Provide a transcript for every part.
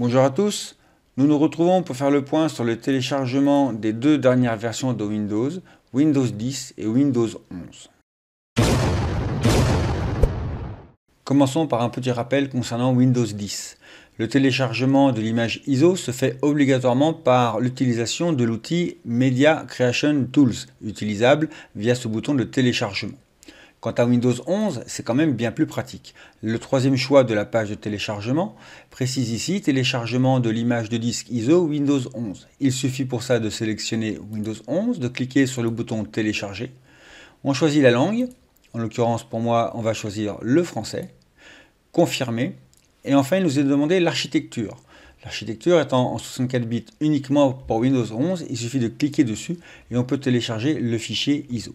Bonjour à tous, nous nous retrouvons pour faire le point sur le téléchargement des deux dernières versions de Windows, Windows 10 et Windows 11. Commençons par un petit rappel concernant Windows 10. Le téléchargement de l'image ISO se fait obligatoirement par l'utilisation de l'outil Media Creation Tools, utilisable via ce bouton de téléchargement. Quant à Windows 11, c'est quand même bien plus pratique. Le troisième choix de la page de téléchargement précise ici téléchargement de l'image de disque ISO Windows 11. Il suffit pour ça de sélectionner Windows 11, de cliquer sur le bouton télécharger. On choisit la langue, en l'occurrence pour moi on va choisir le français, confirmer, et enfin il nous est demandé l'architecture. L'architecture étant en 64 bits uniquement pour Windows 11, il suffit de cliquer dessus et on peut télécharger le fichier ISO.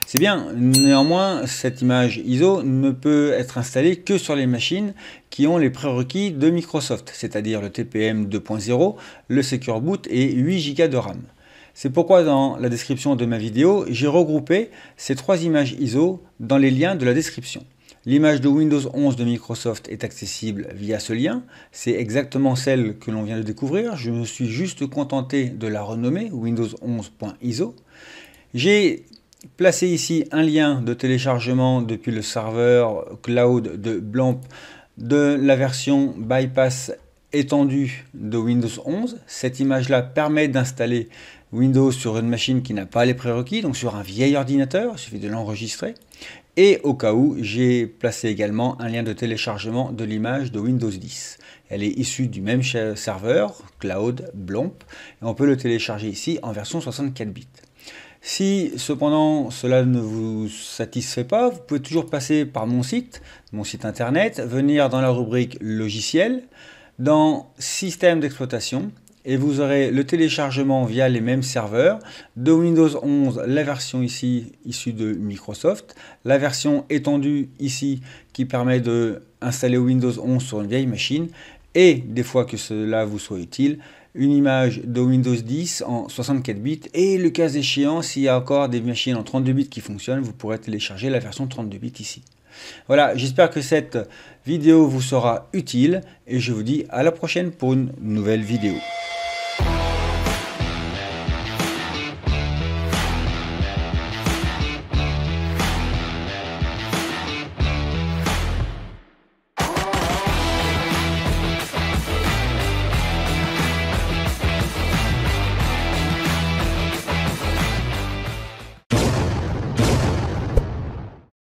C'est bien, néanmoins, cette image ISO ne peut être installée que sur les machines qui ont les prérequis de Microsoft, c'est-à-dire le TPM 2.0, le Secure Boot et 8 Go de RAM. C'est pourquoi dans la description de ma vidéo, j'ai regroupé ces trois images ISO dans les liens de la description. L'image de Windows 11 de Microsoft est accessible via ce lien, c'est exactement celle que l'on vient de découvrir, je me suis juste contenté de la renommer Windows 11.ISO. J'ai placé ici un lien de téléchargement depuis le serveur cloud de Blamp de la version bypass étendue de Windows 11. Cette image-là permet d'installer Windows sur une machine qui n'a pas les prérequis, donc sur un vieil ordinateur, il suffit de l'enregistrer. Et au cas où, j'ai placé également un lien de téléchargement de l'image de Windows 10. Elle est issue du même serveur, Cloud Blamp, et on peut le télécharger ici en version 64 bits. Si cependant cela ne vous satisfait pas, vous pouvez toujours passer par mon site internet, venir dans la rubrique logiciel, dans système d'exploitation, et vous aurez le téléchargement via les mêmes serveurs de Windows 11, la version ici issue de Microsoft, la version étendue ici qui permet d'installer Windows 11 sur une vieille machine, et des fois que cela vous soit utile, une image de Windows 10 en 64 bits et le cas échéant, s'il y a encore des machines en 32 bits qui fonctionnent, vous pourrez télécharger la version 32 bits ici. Voilà, j'espère que cette vidéo vous sera utile et je vous dis à la prochaine pour une nouvelle vidéo.